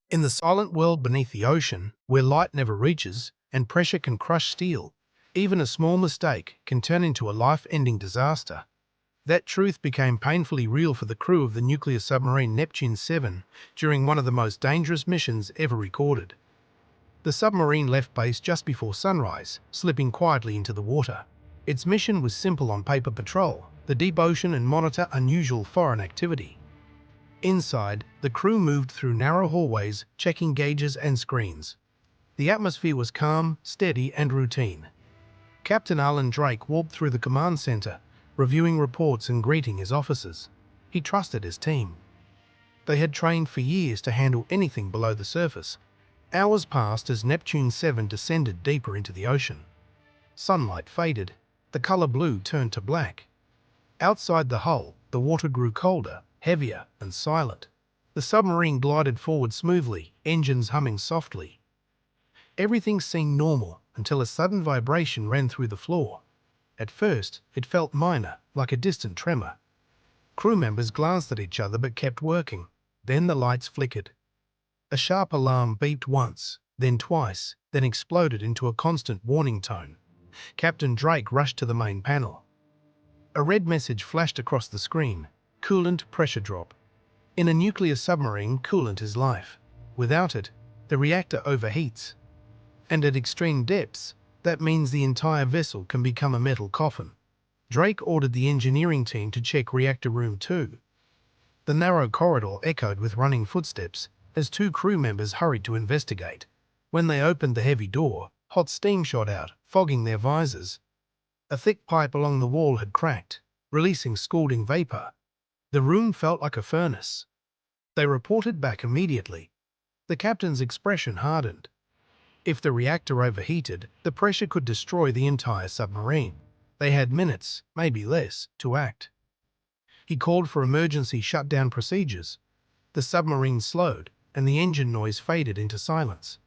In the silent world beneath the ocean, where light never reaches and pressure can crush steel, even a small mistake can turn into a life-ending disaster. That truth became painfully real for the crew of the nuclear submarine Neptune-7 during one of the most dangerous missions ever recorded. The submarine left base just before sunrise, slipping quietly into the water. Its mission was simple: on paper, patrol the deep ocean and monitor unusual foreign activity. Inside, the crew moved through narrow hallways, checking gauges and screens. The atmosphere was calm, steady, and routine. Captain Arlen Drake walked through the command center, reviewing reports and greeting his officers. He trusted his team. They had trained for years to handle anything below the surface. Hours passed as Neptune-7 descended deeper into the ocean. Sunlight faded. The color blue turned to black. Outside the hull, the water grew colder, heavier, and silent. The submarine glided forward smoothly, engines humming softly. Everything seemed normal until a sudden vibration ran through the floor. At first, it felt minor, like a distant tremor. Crew members glanced at each other but kept working. Then the lights flickered. A sharp alarm beeped once, then twice, then exploded into a constant warning tone. Captain Drake rushed to the main panel. A red message flashed across the screen: coolant pressure drop. In a nuclear submarine, coolant is life. Without it, the reactor overheats. And at extreme depths, that means the entire vessel can become a metal coffin. Drake ordered the engineering team to check Reactor Room 2. The narrow corridor echoed with running footsteps as two crew members hurried to investigate. When they opened the heavy door, hot steam shot out, fogging their visors. A thick pipe along the wall had cracked, releasing scalding vapor. The room felt like a furnace. They reported back immediately. The captain's expression hardened. If the reactor overheated, the pressure could destroy the entire submarine. They had minutes, maybe less, to act. He called for emergency shutdown procedures. The submarine slowed, and the engine noise faded into silence.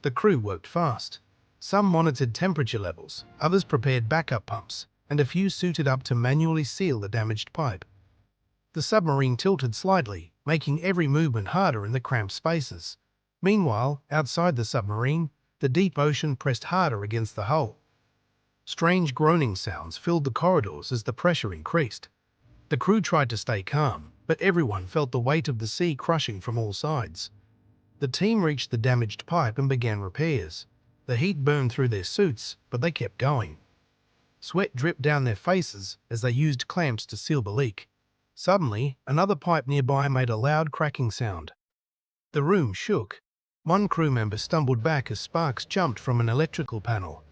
The crew worked fast. Some monitored temperature levels, others prepared backup pumps, and a few suited up to manually seal the damaged pipe. The submarine tilted slightly, making every movement harder in the cramped spaces. Meanwhile, outside the submarine, the deep ocean pressed harder against the hull. Strange groaning sounds filled the corridors as the pressure increased. The crew tried to stay calm, but everyone felt the weight of the sea crushing from all sides. The team reached the damaged pipe and began repairs. The heat burned through their suits, but they kept going. Sweat dripped down their faces as they used clamps to seal the leak. Suddenly, another pipe nearby made a loud cracking sound. The room shook. One crew member stumbled back as sparks jumped from an electrical panel.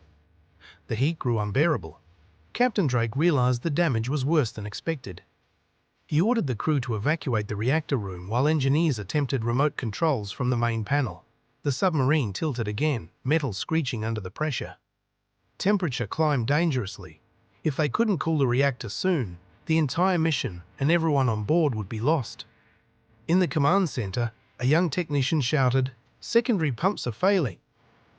The heat grew unbearable. Captain Drake realized the damage was worse than expected. He ordered the crew to evacuate the reactor room while engineers attempted remote controls from the main panel. The submarine tilted again, metal screeching under the pressure. Temperature climbed dangerously. If they couldn't cool the reactor soon, the entire mission and everyone on board would be lost. In the command center, a young technician shouted, "Secondary pumps are failing."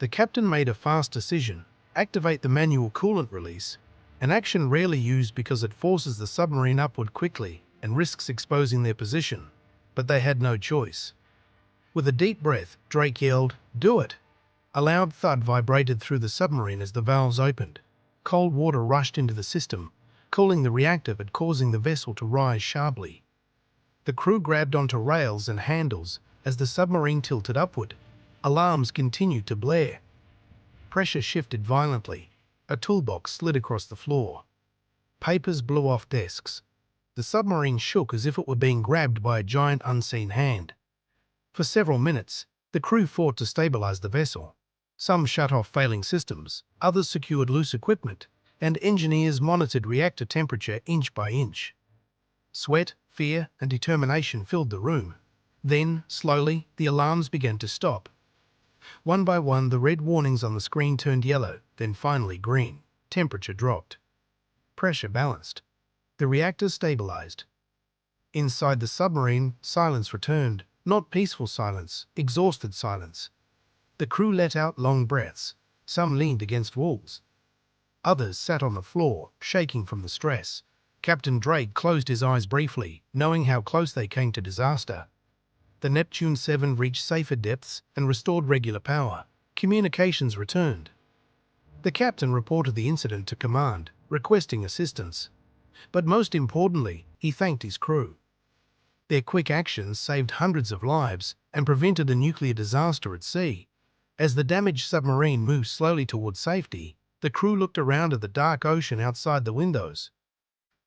The captain made a fast decision: activate the manual coolant release, an action rarely used because it forces the submarine upward quickly and risks exposing their position. But they had no choice. With a deep breath, Drake yelled, "Do it!" A loud thud vibrated through the submarine as the valves opened. Cold water rushed into the system, cooling the reactor but causing the vessel to rise sharply. The crew grabbed onto rails and handles as the submarine tilted upward. Alarms continued to blare. Pressure shifted violently. A toolbox slid across the floor. Papers blew off desks. The submarine shook as if it were being grabbed by a giant unseen hand. For several minutes, the crew fought to stabilize the vessel. Some shut off failing systems, others secured loose equipment, and engineers monitored reactor temperature inch by inch. Sweat, fear, and determination filled the room. Then, slowly, the alarms began to stop. One by one, the red warnings on the screen turned yellow, then finally green. Temperature dropped. Pressure balanced. The reactor stabilized. Inside the submarine, silence returned. Not peaceful silence, exhausted silence. The crew let out long breaths. Some leaned against walls. Others sat on the floor, shaking from the stress. Captain Drake closed his eyes briefly, knowing how close they came to disaster. the Neptune-7 reached safer depths and restored regular power. Communications returned. The captain reported the incident to command, requesting assistance. But most importantly, he thanked his crew. Their quick actions saved hundreds of lives and prevented a nuclear disaster at sea. As the damaged submarine moved slowly toward safety, the crew looked around at the dark ocean outside the windows.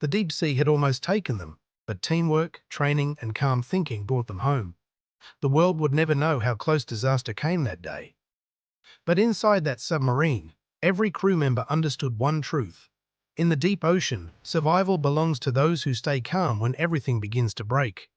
The deep sea had almost taken them, but teamwork, training, and calm thinking brought them home. The world would never know how close disaster came that day. But inside that submarine, every crew member understood one truth. In the deep ocean, survival belongs to those who stay calm when everything begins to break.